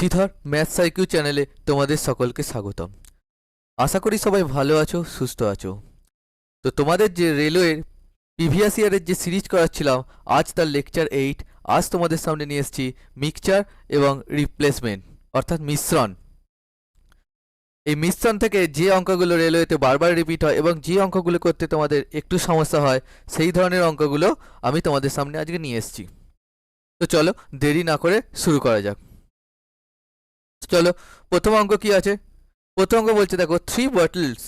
Sridhar maths IQ চ্যানেলে তোমাদের সকলকে স্বাগতম। আশা করি সবাই ভালো আছো, সুস্থ আছো। তো তোমাদের যে রেলওয়ের প্রিভিয়াস ইয়ারের যে সিরিজ করাচ্ছিলাম, আজ তার লেকচার 8। আজ তোমাদের সামনে নিয়ে এসেছি মিক্সচার এবং রিপ্লেসমেন্ট অর্থাৎ মিশ্রণ। এই মিশ্রণ থেকে যে অঙ্কগুলো রেলওয়েতে বারবার রিপিট হয় এবং যে অঙ্কগুলো করতে তোমাদের একটু সমস্যা হয়, সেই ধরনের অঙ্কগুলো আমি তোমাদের সামনে আজকে নিয়ে এসেছি। তো চলো দেরি না করে শুরু করা যাক। চলো প্রথম অঙ্ক কি আছে। প্রথম অঙ্ক বলছে, দেখো 3 bottles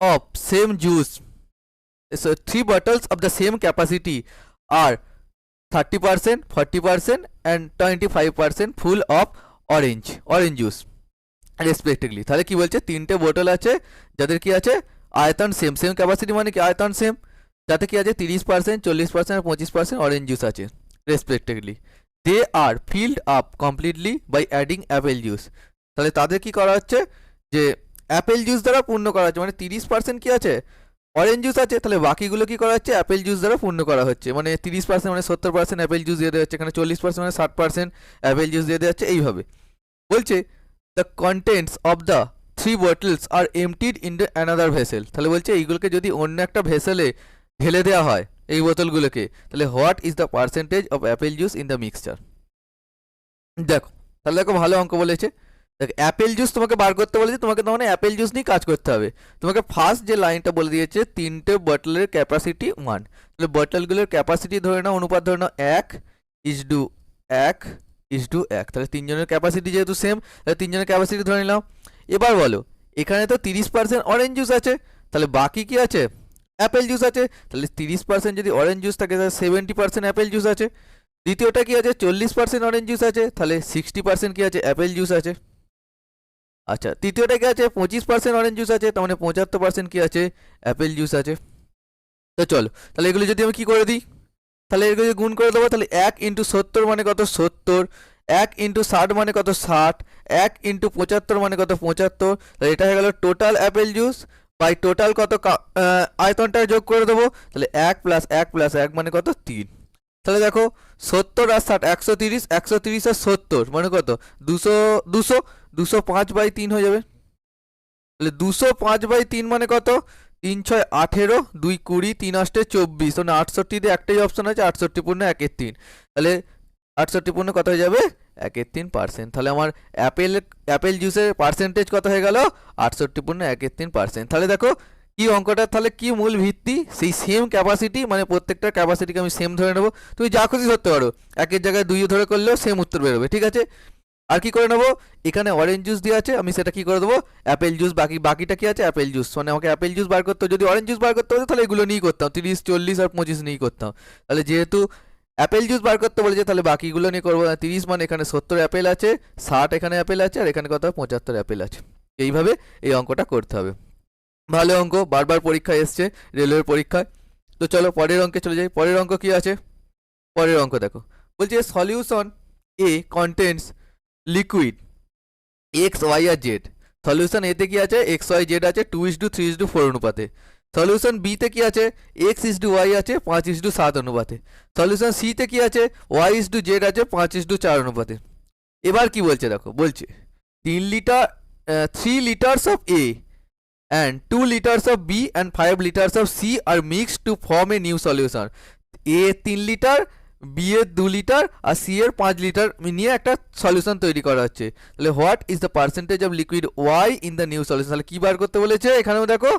of same juice, so 3 bottles of the same capacity are 30%, 40% and 25% full of orange juice respectively. তাহলে কি বলছে, তিনটে বোতল আছে যাদের কি আছে আয়তন সেম, সেম ক্যাপাসিটি মানে কি আয়তন সেম, যাতে কি আছে 30%, 40% আর 25% অরেঞ্জ জুস আছে respectively. They are filled up completely by adding apple juice. তাহলে তাদের কি করা হচ্ছে, যে অ্যাপেল জুস দ্বারা পূর্ণ করা হচ্ছে, মানে 30% কি আছে অরেঞ্জ জুস আছে, তাহলে বাকিগুলো কি করা হচ্ছে অ্যাপেল জুস দ্বারা পূর্ণ করা হচ্ছে। মানে 30% মানে 70% অ্যাপেল জুস দিয়ে দেওয়া হচ্ছে, এখানে 40% মানে 60% অ্যাপেল জুস দিয়ে দেওয়া হচ্ছে। এইভাবে বলছে the contents of the 3 bottles are emptied into another vessel। তাহলে বলছে এইগুলোকে যদি অন্য একটা ভেসেলে ঢেলে দেওয়া হয় এই বোতলগুলোকে, তাহলে what is the percentage of Apple juice in the mixture. দেখো তাহলে দেখো ভালো অঙ্ক বলেছে। দেখো অ্যাপেল জুস তোমাকে বার করতে বলেছে, তোমাকে তো মানে অ্যাপেল জুস নিয়ে কাজ করতে হবে। তোমাকে ফার্স্ট যে লাইনটা বলে দিয়েছে তিনটে বটলের ক্যাপাসিটি 1, তাহলে বটলগুলোর ক্যাপাসিটি ধরে নাও, অনুপাত ধরে নাও 1:1:1, তাহলে তিনজনের ক্যাপাসিটি যেহেতু সেম, তাহলে তিনজনের ক্যাপাসিটি ধরে নিলাম। এবার বলো এখানে তো 30% অরেঞ্জ জুস আছে, তাহলে বাকি কি আছে অ্যাপেল জুস আছে। তাহলে 30% যদি অরেঞ্জ জুস থাকে তাহলে 70% অ্যাপেল জুস আছে। দ্বিতীয়টা কি আছে 40% অরেঞ্জ জুস আছে, তাহলে 60% কি আছে অ্যাপেল জুস আছে। আচ্ছা তৃতীয়টা কি আছে 25% অরেঞ্জ জুস আছে, তার মানে 75% কি আছে অ্যাপেল জুস আছে। তো চলো তাহলে এগুলো যদি আমি কি করে দিই, তাহলে এগুলো গুণ করে দেবো। তাহলে 1:70 মানে কত 70, 1:60 মানে কত 60, 1:75 মানে কত 75। তাহলে এটা হয়ে গেল total apple juice by total কত আয়তনটা যোগ করে দেবো। তাহলে 1 + 1 + 1 মানে কত 3। তাহলে দেখো 70 আর 60 130, 130 আর 70 মানে কত 200, 200, 205/3 হয়ে যাবে। তাহলে 205/3 মানে কত 3 × 6 = 18, 2 = 20, 3 × 8 = 24, মানে 68 দিয়ে একটাই অপশন আছে 68 পূর্ণ 1/3। তাহলে 68 পূর্ণ কত হয়ে যাবে 1/3%। তাহলে আমার অ্যাপেল জুসের পার্সেন্টেজ কত হয়ে গেল 68 পূর্ণ 1/3%। তাহলে দেখো কি অঙ্কটা, তাহলে কি মূল ভিত্তি সেই সেম ক্যাপাসিটি, মানে প্রত্যেকটা ক্যাপাসিটিকে আমি সেম ধরে নেবো। তুমি যা খুশি ধরতে পারো, একের জায়গায় 2 ধরে করলেও সেম উত্তর বেরোবে, ঠিক আছে। আর কি করে নেবো, এখানে অরেঞ্জ জুস দিয়ে আছে, আমি সেটা কি করে দেবো অ্যাপেল জুস, বাকিটা কি আছে অ্যাপেল জুস, মানে আমাকে অ্যাপেল জুস বার করতে, যদি অরেঞ্জ জুস বার করতে হতো তাহলে এগুলো নিয়েই করতাম, 30, 40 আর 25 নিয়েই করতাম। তাহলে যেহেতু অ্যাপেল জুস বার করতে বলেছে তাহলে বাকিগুলো নিয়ে করবো না। 30 মানে এখানে 70 অ্যাপেল আছে, 60 এখানে অ্যাপেল আছে, আর এখানে কত 75 অ্যাপেল আছে। এইভাবে এই অঙ্কটা করতে হবে। ভালো অঙ্ক, বারবার পরীক্ষায় এসছে রেলওয়ের পরীক্ষায়। তো চলো পরের অঙ্কে চলে যাই। পরের অঙ্ক কি আছে, পরের অঙ্ক দেখো বলছে সলিউশন এ কন্টেন্টস লিকুইড এক্স ওয়াই আর জেড। সলিউশন এতে কি আছে এক্স ওয়াই জেড আছে 2:3:4 অনুপাতে। সলিউশন বিতে কি আছে x:y আছে 5:7 অনুপাতে। সলিউশন সিতে কি আছে y:z আছে 5:4 অনুপাতে। এবার কি বলছে দেখো, বলছে 3 liters of A and 2 liters of B and 5 liters of C are mixed to form a new solution। A 3 litre, B এর 2 লিটার আর সি এর 5 লিটার নিয়ে একটা সলিউশন তৈরি করা হচ্ছে। তাহলে what is the percentage of liquid Y in the new solution. তাহলে কী বার করতে বলেছে, এখানেও দেখো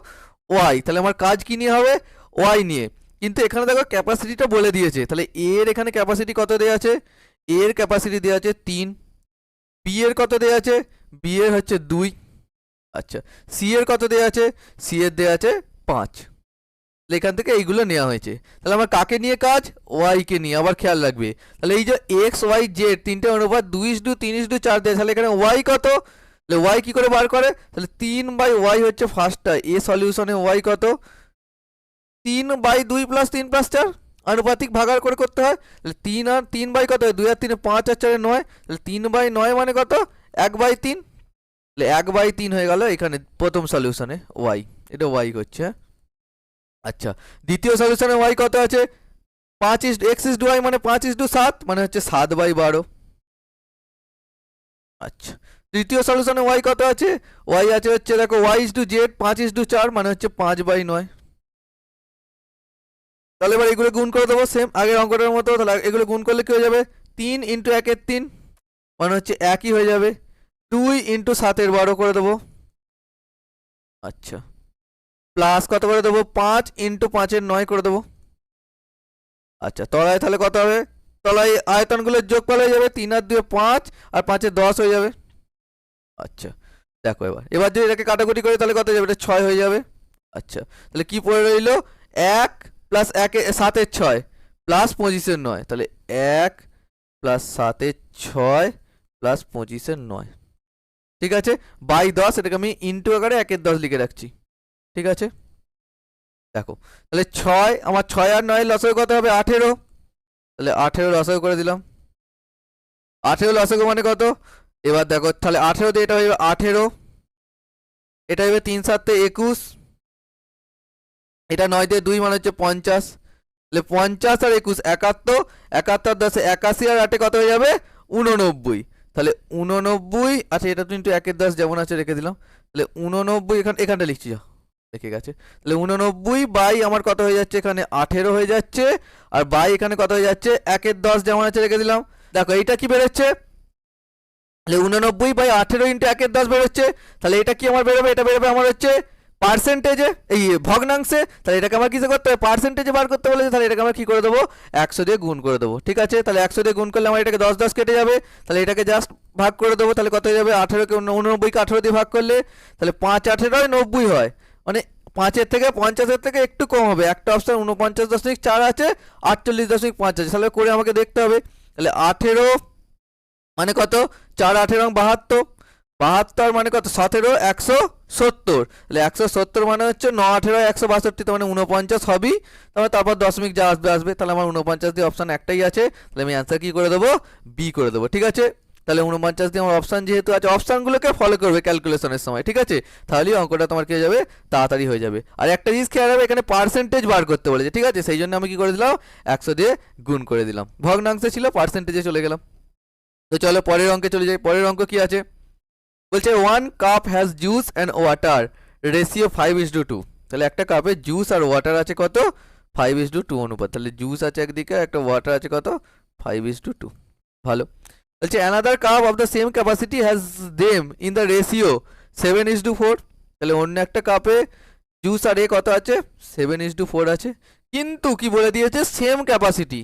ওয়াই, তাহলে আমার কাজ কী নিয়ে হবে ওয়াই নিয়ে, কিন্তু এখানে দেখো ক্যাপাসিটিটা বলে দিয়েছে। তাহলে এ এর এখানে ক্যাপাসিটি কত দেওয়া আছে, এ এর ক্যাপাসিটি দেওয়া আছে 3, বি এর কত দেওয়া আছে বি এর হচ্ছে 2, আচ্ছা সি এর কত দেওয়া আছে সি এর দেওয়া আছে 5। এখান থেকে এইগুলো নেওয়া হয়েছে। তাহলে আমার কাকে নিয়ে কাজ ওয়াইকে নিয়ে, আবার খেয়াল রাখবে। তাহলে এই যে এক্স ওয়াই জেড তিনটে অনুপাত 2:3:4 দেয়, তাহলে এখানে ওয়াই কত, তাহলে ওয়াই কী করে বার করে, তাহলে 3/y হচ্ছে ফার্স্টটা, এ সলিউশনে ওয়াই কত 3/2 + 3 + 4 আনুপাতিক ভাগার করে করতে হয়। তাহলে 3 আর 3 কত 2 আর 3 5 আর 4 9, তাহলে 3/9 মানে কত 1/3, তাহলে 1/3 হয়ে গেল এখানে প্রথম সলিউশনে ওয়াই, এটা ওয়াই হচ্ছে। আচ্ছা দ্বিতীয় সলিউশনে ওয়াই কত আছে 5 x:y মানে 5:7 মানে হচ্ছে 7/12। আচ্ছা, তৃতীয় সলিউশনে ওয়াই কত আছে? ওয়াই আছে হচ্ছে দেখো y/z 5/4 মানে হচ্ছে 5/9। তাহলে এবার এগুলো গুণ করে দেবো সেম আগের অঙ্কটার মতো। তাহলে এগুলো গুণ করলে কি হয়ে যাবে? 3 × 1 = 3 মানে হচ্ছে একই হয়ে যাবে। 2 × 7 = 12 করে দেবো। আচ্ছা, প্লাস কত করে দেবো? 5 × 5 = 9 করে দেবো। আচ্ছা, তলায় তাহলে কত হবে? তলায় আয়তনগুলোর যোগফল হয়ে যাবে 3 আর 2 5 আর 5 10 হয়ে যাবে। আচ্ছা, দেখো এবার এবার যদি এটাকে কাটাকুটি করি তাহলে কত হয়ে যাবে? এটা 6 হয়ে যাবে। আচ্ছা, তাহলে কি পড়ে রইলো? 1 + 7 + 6 প্লাস 25 + 9। তাহলে 1 + 7 + 6 প্লাস 25 + 9। ঠিক আছে, বাই 10 এটাকে আমি ইন্টু আকারে 1 এর 10 লিখে রাখছি। ঠিক আছে, দেখো তাহলে 6 আমার 6 আর 9 লসাগু কত হবে? 18। তাহলে 18 লসাগু করে দিলাম। 18 লসাগু মানে কত? এবার দেখো তাহলে 18 দিয়ে এটা হয়ে যাবে 18, এটা হবে 3 × 7 = 21, এটা 9 দিয়ে 2 মানে হচ্ছে 50। তাহলে 50 আর 21 71, 71 10 81 আর 8 কত হয়ে যাবে? 89। তাহলে 89, আচ্ছা এটা কিন্তু 1 এর 10 যেমন আছে রেখে দিলাম। তাহলে 89 এখানটা লিখছি, যা দেখে গেছে। তাহলে 89 বাই আমার কত হয়ে যাচ্ছে? এখানে 18 হয়ে যাচ্ছে, আর বাই এখানে কত হয়ে যাচ্ছে? 1 এর 10 যেমন আছে রেখে দিলাম। দেখো এইটা কি বেরোচ্ছে? তাহলে 89 বাই 18 × 1 এর 10 বেরোচ্ছে। তাহলে এটা কি আমার বেরোবে? এটা বেরোবে আমার হচ্ছে পার্সেন্টেজে, এই ভগ্নাংশে। তাহলে এটাকে আমার কিসে করতে হবে? পার্সেন্টেজে বার করতে বলেছে। তাহলে এটাকে আমরা কি করে দেবো? 100 দিয়ে গুণ করে দেবো। ঠিক আছে, তাহলে 100 দিয়ে গুণ করলে আমার এটাকে 10 10 কেটে যাবে। তাহলে এটাকে জাস্ট ভাগ করে দেবো। তাহলে কত হয়ে যাবে? 18কে 89কে 18 দিয়ে ভাগ করলে তাহলে 5 18 90 হয়, মানে 5-এর থেকে 50-এর থেকে একটু কম হবে। একটা অপশন 49.4 আছে, 48.5 আছে। তাহলে করে আমাকে দেখতে হবে। তাহলে 18 মানে কত? 4 18 72, 72 মানে কত? 17 170। তাহলে 170 মানে হচ্ছে 9 18 162, তার মানে 49 হবেই। তারপর দশমিক যা আসবে আসবে। তাহলে আমার 49 দিয়ে অপশান একটাই আছে। তাহলে আমি অ্যান্সার কি করে দেবো? বি করে দেবো। ঠিক আছে, তাহলে 49 দিয়ে আমার অপশান যেহেতু আছে, অপশানগুলোকে ফলো করবে ক্যালকুলেশনের সময়। ঠিক আছে, তাহলেই অঙ্কটা তোমার কি হয়ে যাবে? তাড়াতাড়ি হয়ে যাবে। আর একটা জিনিস খেয়াল রাখবে, এখানে পার্সেন্টেজ বার করতে বলেছে। ঠিক আছে, সেই জন্য আমি কি করে দিলাম? 100 দিয়ে গুণ করে দিলাম। ভগ্নাংশে ছিল, পার্সেন্টেজে চলে গেলাম। তো চলো পরের অঙ্কে চলে যাই। পরের অঙ্ক কি আছে? বলছে 1 cup has juice and water ratio 5:2। তাহলে একটা কাপে জুস আর ওয়াটার আছে কত? 5:2 অনুপাত। তাহলে জুস আছে একদিকে, একটা ওয়াটার আছে কত? 5:2। ভালো। বলছে another cup of the same capacity has them in the ratio 7:4। তাহলে অন্য একটা কাপে জুস আর এ কত আছে? 7:4 আছে, কিন্তু কি বলে দিয়েছে? Same capacity.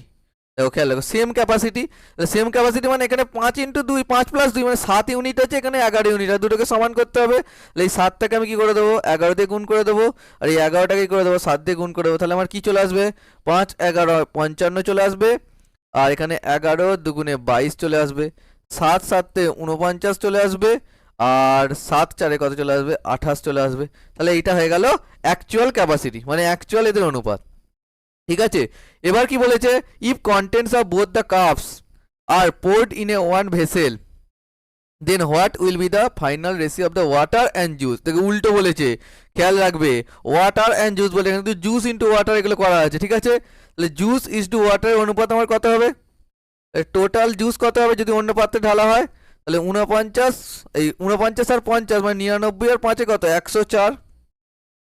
দেখো খেয়াল রাখো, সেম ক্যাপাসিটি। সেম ক্যাপাসিটি মানে এখানে 5 × 2 5 + 2 মানে 7 ইউনিট আছে, এখানে 11 ইউনিট। আর দুটোকে সমান করতে হবে। তাহলে এই 7টাকে আমি কি করে দেবো? 11 দিয়ে গুণ করে দেবো। আর এই 11টাকে কি করে দেবো? 7 দিয়ে গুণ করে দেবো। তাহলে আমার কি চলে আসবে? 5 11 55 চলে আসবে। আর এখানে 11 2 × 22 চলে আসবে। 7 7 49 চলে আসবে। আর 7 4 কত চলে আসবে? 28 চলে আসবে। তাহলে এইটা হয়ে গেল অ্যাকচুয়াল ক্যাপাসিটি, মানে অ্যাকচুয়াল এদের অনুপাত। ঠিক আছে, এবার কি বলেছে? If contents of both the cups are poured in a one vessel then what will be the final ratio of the water and juice. দেখে উল্টো বলেছে, খেয়াল রাখবে। ওয়াটার অ্যান্ড জুস বলে, কিন্তু জুস ইন্টু ওয়াটার এগুলো করা আছে। ঠিক আছে, তাহলে জুস ইজ টু ওয়াটারের অনুপাত আমার কত হবে? টোটাল জুস কত হবে যদি অন্য পাত্রে ঢালা হয়? তাহলে 49, এই 49 আর 50 মানে 99 আর 5 কত? 104।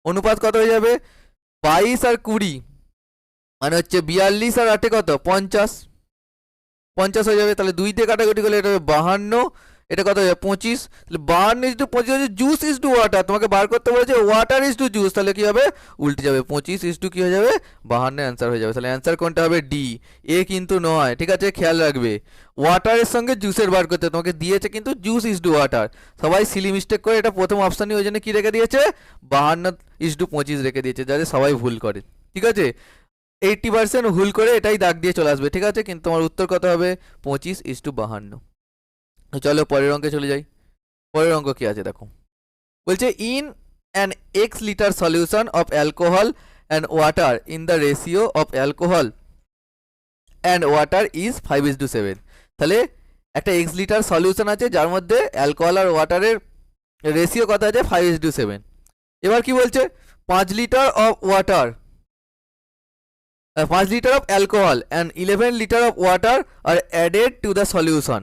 অনুপাত কত হয়ে যাবে? 22 আর 20 মানে হচ্ছে 42 আর 8 কত? 50। 50 হয়ে যাবে। তাহলে 2 দিয়ে কাটাকুটি করলে এটা হবে 52, এটা কত হয়ে যাবে? 25। তাহলে 52 × 25 হচ্ছে জুস ইজ টু ওয়াটার। তোমাকে বার করতে বলেছে ওয়াটার ইজ টু জুস, তাহলে কি হবে? উল্টে যাবে। 25 কি হয়ে যাবে? 52 অ্যান্সার হয়ে যাবে। তাহলে অ্যান্সার কোনটা হবে? ডি। এ কিন্তু নয়। ঠিক আছে, খেয়াল রাখবে, ওয়াটারের সঙ্গে জুসের বার করতে তোমাকে দিয়েছে কিন্তু জুস ইজ টু ওয়াটার। সবাই সিলি মিস্টেক করে এটা প্রথম অপশানই, ওই জন্য কি রেখে দিয়েছে? 52:25 রেখে দিয়েছে, যাতে সবাই ভুল করে। ঠিক আছে, 80% ভুল করে এটাই দাগ দিয়ে চলে আসবে। ঠিক আছে, কিন্তু তোমার উত্তর কত হবে? 25:52। চলো পরের অঙ্কে চলে যাই। পরের অঙ্ক কি আছে দেখো। বলছে in an x litre solution of alcohol and water in the ratio of alcohol and water is 5:7। তাহলে একটা x লিটার সলিউশন আছে যার মধ্যে অ্যালকোহল আর ওয়াটারের রেশিও কত আছে? 5:7। এবার কি বলছে? 5 litre of water 5 liter of alcohol and 11 liter of water are added to the solution.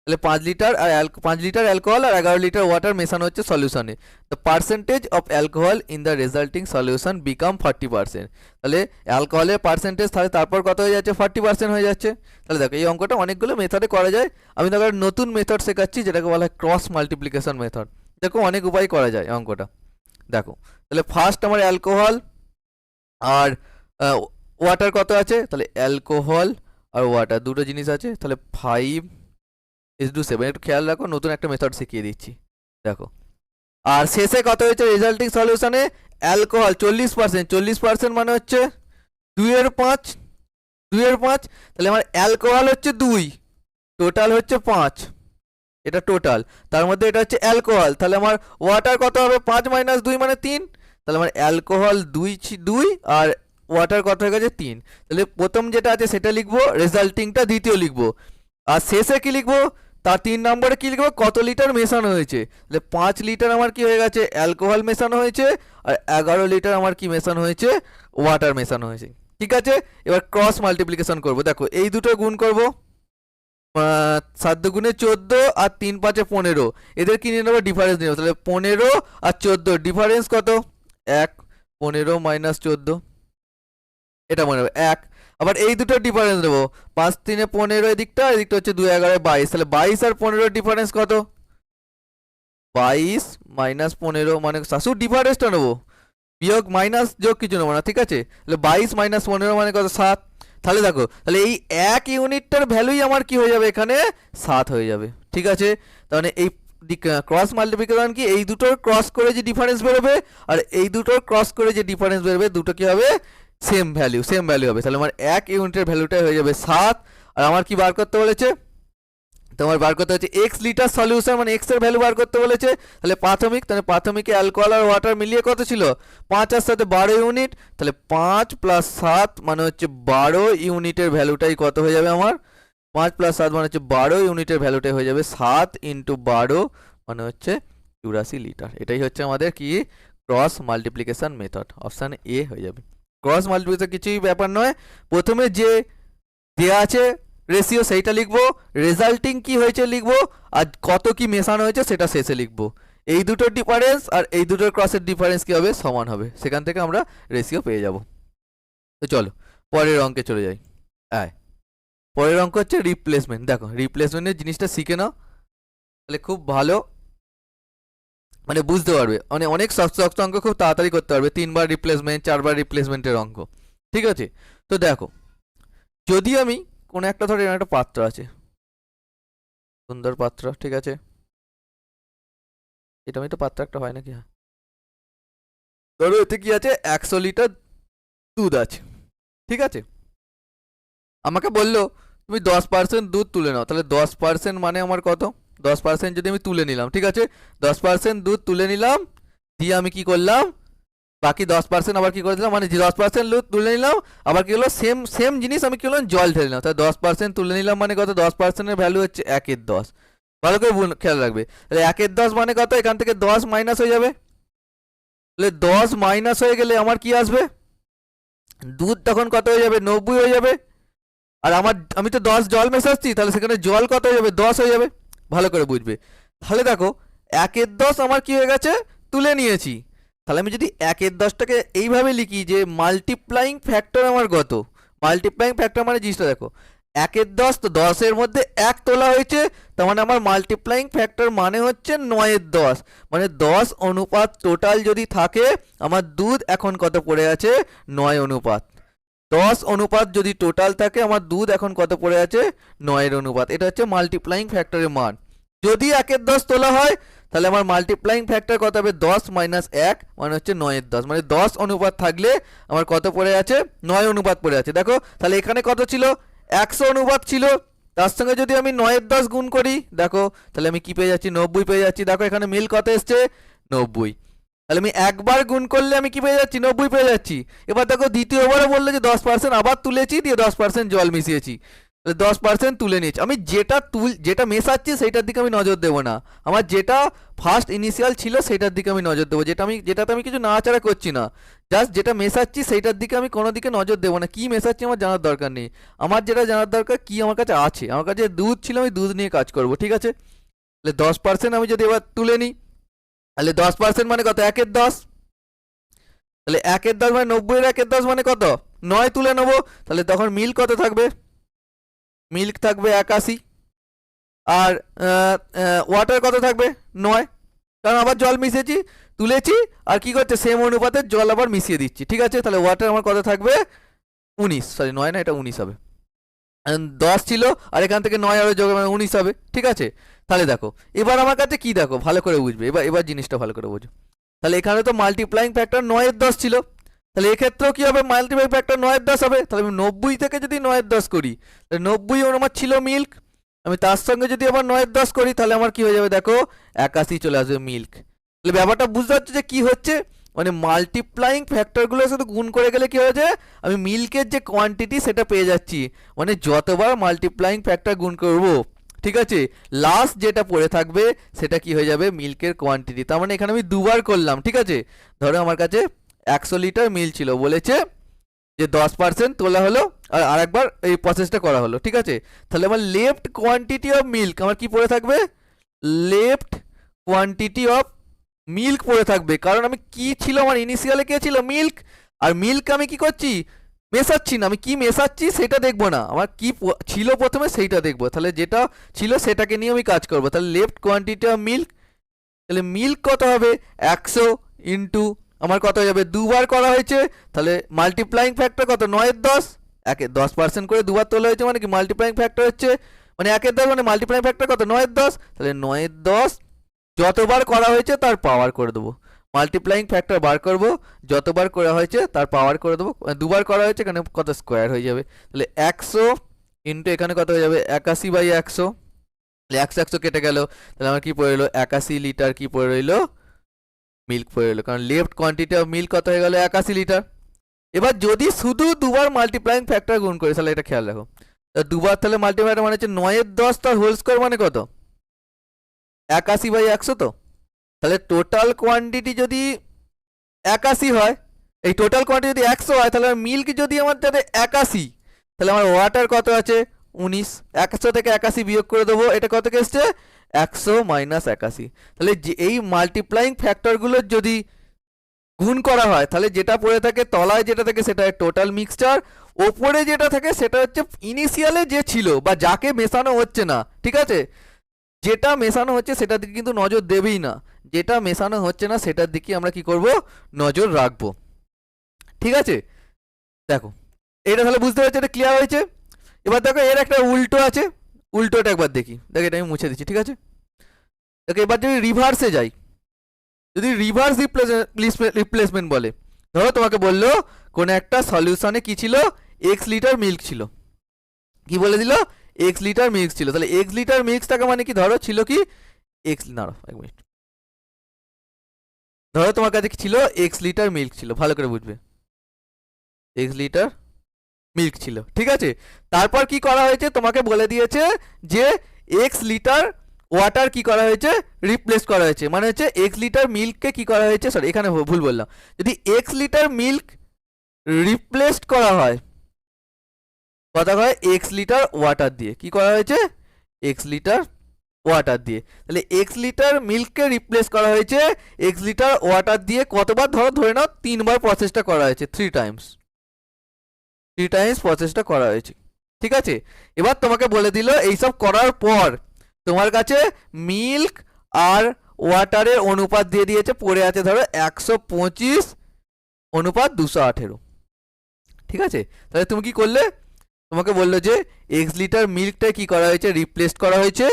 তাহলে 5 লিটার অ্যালকোহল আর 11 লিটার ওয়াটার মেশানো হচ্ছে সলিউশনে। The percentage of alcohol in the resulting solution become 40%। তাহলে অ্যালকোহলের পার্সেন্টেজ তাহলে তারপর কত হয়ে যাচ্ছে, 40% হয়ে যাচ্ছে। তাহলে দেখো এই অঙ্কটা অনেকগুলো মেথডে করা যায়। আমি দেখো একটা নতুন মেথড শেখাচ্ছি যেটাকে বলা হয় ক্রস মাল্টিপ্লিকেশন মেথড। দেখো অনেক উপায় করা যায় অঙ্কটা। দেখো তাহলে ফার্স্ট আমার অ্যালকোহল আর ওয়াটার কত আছে, তাহলে অ্যালকোহল আর ওয়াটার দুটো জিনিস আছে, তাহলে 5:7। একটু খেয়াল রাখো, নতুন একটা মেথড শিখিয়ে দিচ্ছি। দেখো আর শেষে কত হয়েছে রেজাল্টিং সলিউশনে, অ্যালকোহল 40%, 40% মানে হচ্ছে 2/5, 2/5। তাহলে আমার অ্যালকোহল হচ্ছে 2, টোটাল হচ্ছে 5, এটা টোটাল। তার মধ্যে এটা হচ্ছে অ্যালকোহল, তাহলে আমার ওয়াটার কত হবে, 5 - 2 মানে 3। তাহলে আমার অ্যালকোহল 2 আর ওয়াটার কত হয়ে গেছে 3। তাহলে প্রথম যেটা আছে সেটা লিখবো, রেজাল্টিংটা দ্বিতীয় লিখবো, আর শেষে কি লিখবো, তার 3 নম্বরে কি লিখবো, কত লিটার মেশানো হয়েছে। তাহলে 5 লিটার আমার কি হয়ে গেছে, অ্যালকোহল মেশানো হয়েছে, আর 11 লিটার আমার কি মেশানো হয়েছে, ওয়াটার মেশানো হয়েছে। ঠিক আছে, এবার ক্রস মাল্টিপ্লিকেশন করবো। দেখো এই দুটো গুণ করবো, 7 দুগুণে 14 আর 3 5 15। এদের কি নিয়ে নেবো, ডিফারেন্স নিয়ে নেবো। তাহলে 15 আর 14 ডিফারেন্স কত, 1, 15 - 14, এটা মনে হবে 1। আবার এই দুটো ডিফারেন্স দেবো, 5 3 15 এদিকটা, এদিকটা হচ্ছে 2 11 22। তাহলে 22 আর 15 ডিফারেন্স কত, 22 - 15 মানে শাশুর ডিফারেন্সটা নেবো, বিয়োগ মাইনাস যোগ কিছু নেবো না। ঠিক আছে, তাহলে 22 - 15 মানে কত, 7। তাহলে দেখো তাহলে এই 1 ইউনিটটার ভ্যালুই আমার কি হয়ে যাবে, এখানে 7 হয়ে যাবে। ঠিক আছে, তাহলে এই ক্রস মাল্টিপ্লিকেশন কি, এই দুটোর ক্রস করে যে ডিফারেন্স বেরোবে আর এই দুটোর ক্রস করে যে ডিফারেন্স বেরোবে, দুটো কি হবে, সেম ভ্যালু হবে। তাহলে আমার 1 ইউনিটের ভ্যালুটাই হয়ে যাবে 7। আর আমার কি বার করতে বলেছে, তোমার বার করতে হচ্ছে এক্স লিটার সলিউশন, মানে এক্স এর ভ্যালু বার করতে বলেছে। তাহলে প্রাথমিকে অ্যালকোহল আর ওয়াটার মিলিয়ে কত ছিল, 5 আর 7 12 ইউনিট। তাহলে 5 + 7 মানে হচ্ছে 12 ইউনিটের ভ্যালুটাই কত হয়ে যাবে আমার, 5 + 7 মানে হচ্ছে 12 ইউনিটের ভ্যালুটাই হয়ে যাবে 7 × 12 মানে হচ্ছে 84 লিটার। এটাই হচ্ছে আমাদের কি, cross multiplication method. Option A হয়ে যাবে। ক্রস মাল্টিপ্লিকেশন কিছুই ব্যাপার নয়, প্রথমে যে দেয়া আছে রেশিও সেইটা লিখবো, রেজাল্টিং কি হয়েছে লিখবো, আর কত কি মেশানো হয়েছে সেটা শেষে লিখবো। এই দুটোর ডিফারেন্স আর এই দুটোর ক্রসের ডিফারেন্স কি হবে, সমান হবে। সেখান থেকে আমরা রেশিও পেয়ে যাব। তো চলো পরের অঙ্কে চলে যাই। পরের অঙ্ক হচ্ছে রিপ্লেসমেন্ট। দেখো রিপ্লেসমেন্টের জিনিসটা শিখে নাও, তাহলে খুব ভালো মানে বুঝতে পারবে। অনেক শক্ত অঙ্ক খুব তাড়াতাড়ি করতে পারবে, 3 বার রিপ্লেসমেন্ট 4 বার রিপ্লেসমেন্টের অঙ্ক। ঠিক আছে, তো দেখো যদি আমি কোনো একটা, ধরো এরকম একটা পাত্র আছে, সুন্দর পাত্র, ঠিক আছে, এটা আমি তো পাত্র একটা হয় নাকি, হ্যাঁ, ধরো এতে কি আছে, 100 লিটার দুধ আছে। ঠিক আছে, আমাকে বললো তুমি 10% দুধ তুলে নাও। তাহলে 10% মানে আমার কত, 10% যদি আমি তুলে নিলাম, ঠিক আছে, 10% দুধ তুলে নিলাম, দিয়ে আমি কি করলাম, বাকি 10% আবার কি করে দিলাম, মানে 10% দুধ তুলে নিলাম, আবার কি হলো, সেম জিনিস আমি কি করলাম, জল ঢেলে নিলাম। তাহলে 10% তুলে নিলাম মানে কত, 10% এর ভ্যালু হচ্ছে 1/10। ভালো করে খেয়াল রাখবে, তাহলে 1/10 মানে কত, এখান থেকে 10 মাইনাস হয়ে যাবে। তাহলে 10 মাইনাস হয়ে গেলে আমার কি আসবে, দুধ তখন কত হয়ে যাবে, 90 হয়ে যাবে। আর আমি তো 10 জল মেশাচ্ছি, তাহলে সেখানে জল কত হয়ে যাবে, 10 হয়ে যাবে। ভালো করে বুঝবে। তাহলে দেখো 1/10 আমার কি হয়ে গেছে, তুলে নিয়েছি। তাহলে আমি যদি 1/10টাকে এইভাবে লিখি যে মাল্টিপ্লাইং ফ্যাক্টর আমার কত, মাল্টিপ্লাইং ফ্যাক্টর মানে জিনিসটা দেখো, 1/10 তো 10-এর মধ্যে 1 তোলা হয়েছে, তার মানে আমার মাল্টিপ্লাইং ফ্যাক্টর মানে হচ্ছে 9/10। মানে 10 অনুপাত টোটাল যদি থাকে, আমার দুধ এখন কত পড়ে আছে, 9 অনুপাত। 10 অনুপাত যদি টোটাল থাকে, আমার দুধ এখন কত পড়ে আছে, 9 অনুপাত। এটা হচ্ছে মাল্টিপ্লাইং ফ্যাক্টরের মান। যদি 1/10 তোলা হয়, তাহলে আমার মাল্টিপ্লাইং ফ্যাক্টর কত হবে, 10 - 1 মানে হচ্ছে 9/10। মানে 10 অনুপাত থাকলে আমার কত পড়ে আছে, 9 অনুপাত পড়ে আছে। দেখো তাহলে এখানে কত ছিল, 100 অনুপাত ছিল, তার সঙ্গে যদি আমি 9/10 গুণ করি, দেখো তাহলে আমি কি পেয়ে যাচ্ছি, 90 পেয়ে যাচ্ছি। দেখো এখানে মিল কত এসছে, 90। তাহলে আমি একবার গুণ করলে আমি কি পেয়ে যাচ্ছি, 90 পেয়ে যাচ্ছি। এবার দেখো দ্বিতীয়বারও বললো যে 10% আবার তুলেছি, দিয়ে 10% জল মিশিয়েছি। 10% তুলে নিয়েছি। আমি যেটা মেশাচ্ছি সেইটার দিকে আমি নজর দেবো না, আমার যেটা ফার্স্ট ইনিশিয়াল ছিল সেইটার দিকে আমি নজর দেবো, যেটাতে আমি কিছু নাড়াচাড়া করছি না, জাস্ট যেটা মেশাচ্ছি সেইটার দিকে আমি কোনো দিকে নজর দেবো না। কি মেশাচ্ছি আমার জানার দরকার নেই, আমার যেটা জানার দরকার কি আমার কাছে আছে। আমার কাছে দুধ ছিল, আমি দুধ নিয়ে কাজ করব, ঠিক আছে। তাহলে 10% আমি যদি এবার তুলে নিই, তাহলে 10% মানে কত, 1/10। তাহলে 1/10 মানে 90-এর 1/10 মানে কত, 9 তুলে নেবো। তাহলে তখন মিল্ক কত থাকবে, মিল্ক থাকবে 81। আর ওয়াটার কত থাকবে, 9, কারণ আবার জল মিশিয়েছি, তুলেছি আর কি করছে সেম অনুপাতে জল আবার মিশিয়ে দিচ্ছি, ঠিক আছে। তাহলে ওয়াটার আমার কত থাকবে, 19, সরি 9 না, এটা 19 হবে। 10 ছিল আর এখান থেকে 9 আরও যোগ মানে 19 হবে, ঠিক আছে। তাহলে দেখো এবার আমার কাছে কি, দেখো ভালো করে বুঝবে, এবার জিনিসটা ভালো করে বুঝো। তাহলে এখানে তো মাল্টিপ্লাইং ফ্যাক্টর 9/10 ছিল, তাহলে এক্ষেত্রেও কি হবে, মাল্টিপ্লাইং ফ্যাক্টর 9/10 হবে। তাহলে আমি 90 থেকে যদি 9/10 করি, তাহলে 90 আমার ছিল মিল্ক, আমি তার সঙ্গে যদি আবার 9/10 করি, তাহলে আমার কি হয়ে যাবে দেখো, 81 চলে আসবে মিল্ক। তাহলে ব্যাপারটা বুঝতে পারছো যে কি হচ্ছে, মানে মাল্টিপ্লাইং ফ্যাক্টরগুলোর সাথে গুণ করে গেলে কি হয়েছে, আমি মিল্কের যে কোয়ান্টিটি সেটা পেয়ে যাচ্ছি। মানে যতবার মাল্টিপ্লাইং ফ্যাক্টর গুণ করব, ঠিক আছে, লাস্ট যেটা পড়ে থাকবে সেটা কি হয়ে যাবে, মিল্কের কোয়ান্টিটি। তার মানে এখানে আমি দুবার করলাম, ঠিক আছে। ধরো আমার কাছে 100 লিটার মিল্ক ছিল, বলেছে যে 10% তোলা হলো আর আরেকবার এই প্রসেসটা করা হলো, ঠিক আছে। তাহলে আমার লেফট কোয়ান্টিটি অফ মিল্ক আমার কি পড়ে থাকবে, লেফট কোয়ান্টিটি অফ মিল্ক পড়ে থাকবে, কারণ আমি কি ছিল, আমার ইনিশিয়ালে কে ছিল, মিল্ক। আর মিল্ক আমি কি করছি, মেশাচ্ছি না, আমি কি মেশাচ্ছি সেটা দেখবো না, আমার কি ছিল প্রথমে সেইটা দেখবো। তাহলে যেটা ছিল সেটাকে নিয়ে আমি কাজ করবো। তাহলে লেফট কোয়ান্টিটি অফ মিল্ক, তাহলে মিল্ক কত হবে, 100 ইন্টু আমার কত হয়ে যাবে, দুবার করা হয়েছে, তাহলে মাল্টিপ্লাইং ফ্যাক্টর কত, 9/10, 10% করে দুবার তোলা হয়েছে, মানে কি মাল্টিপ্লাইং ফ্যাক্টর হচ্ছে, মানে 1/10 মানে মাল্টিপ্লাইং ফ্যাক্টর কত, 9/10। তাহলে 9/10 যতবার করা হয়েছে তার পাওয়ার করে দেবো, মাল্টিপ্লাইং ফ্যাক্টর বার করব, যতবার করা হয়েছে তার পাওয়ার করে দেবো, দুবার করা হয়েছে এখানে কত স্কোয়ার হয়ে যাবে। তাহলে 100 ইন্টু এখানে কত হয়ে যাবে, 81/100, তাহলে 100 কেটে গেল, তাহলে আমার কি পড়ে রইলো, 81 লিটার কি পড়ে রইলো, মিল্ক পড়ে রইলো, কারণ লেফট কোয়ান্টিটি অফ মিল্ক কত হয়ে গেল, 81 লিটার। এবার যদি শুধু দুবার মাল্টিপ্লাইং ফ্যাক্টর গুণ করি, তাহলে এটা খেয়াল রাখো, দুবার তাহলে মাল্টিপ্লাই মানে হচ্ছে 9/10 তার হোল স্কোয়ার মানে কত, 81/100। তো তাহলে টোটাল কোয়ান্টিটি যদি 81 হয়, এই টোটাল কোয়ান্টিটি যদি 100 হয়, তাহলে মিল্ক যদি আমার যাতে 81, তাহলে আমার ওয়াটার কত আছে, 19। 100 থেকে 81 বিয়োগ করে দেবো, এটা কত এসছে, 100 মাইনাস 81। তাহলে যে এই মাল্টিপ্লাইং ফ্যাক্টরগুলোর যদি গুণ করা হয়, তাহলে যেটা পড়ে থাকে তলায় যেটা থাকে সেটা টোটাল মিক্সচার, ওপরে যেটা থাকে সেটা হচ্ছে ইনিশিয়ালে যে ছিল বা যাকে মেশানো হচ্ছে না, ঠিক আছে। যেটা মেশানো হচ্ছে সেটার দিকে কিন্তু নজর দেবেই না, যেটা মেশানো হচ্ছে না সেটার দিকে আমরা কি করব, নজর রাখবো, ঠিক আছে। দেখো এটা তাহলে বুঝতে পারছি, এটা ক্লিয়ার হয়েছে। এবার দেখো এর একটা উল্টো আছে, উল্টোটা একবার দেখি, দেখো এটা আমি মুছে দিচ্ছি, ঠিক আছে। দেখো এবার যদি রিভার্সে যাই, যদি রিভার্স রিপ্লেসমেন্ট বলে, ধরো তোমাকে বললো কোন একটা সলিউশনে কি ছিল, x লিটার মিল্ক ছিল, কি বলে দিল, x লিটার মিল্ক ছিল। তাহলে x লিটার মিল্কটাকে মানে কি, ধরো ছিল কি x, না এক মিনিট, ধরো তোমার কাছে কি ছিল, x লিটার মিল্ক ছিল, ভালো করে বুঝবে, x লিটার মিল্ক ছিল, ঠিক আছে। তারপর কি করা হয়েছে, তোমাকে বলে দিয়েছে যে x লিটার ওয়াটার কি করা হয়েছে, রিপ্লেস করা হয়েছে, মানে হচ্ছে x লিটার মিল্ককে কি করা হয়েছে, সরি এখানে ভুল বললাম, যদি x লিটার মিল্ক রিপ্লেসড করা হয়, কথা হয় x লিটার ওয়াটার দিয়ে, কি করা হয়েছে, x লিটার ওয়াটার দিয়ে, তাহলে x লিটার মিল্ককে রিপ্লেস করা হয়েছে x লিটার ওয়াটার দিয়ে, কতবার, ধরে নাও 3বার প্রসেসটা করা হয়েছে, 3 টাইমস প্রসেসটা করা হয়েছে, ঠিক আছে। এবার তোমাকে বলে দিল এইসব করার পর তোমার কাছে মিল্ক আর ওয়াটারের অনুপাত দিয়ে দিয়েছে, পড়ে আছে ধরো 125:218, ঠিক আছে। তাহলে তুমি কি করলে, তোমাকে বললো যে x লিটার মিল্কটা কি করা হয়েছে, রিপ্লেস করা হয়েছে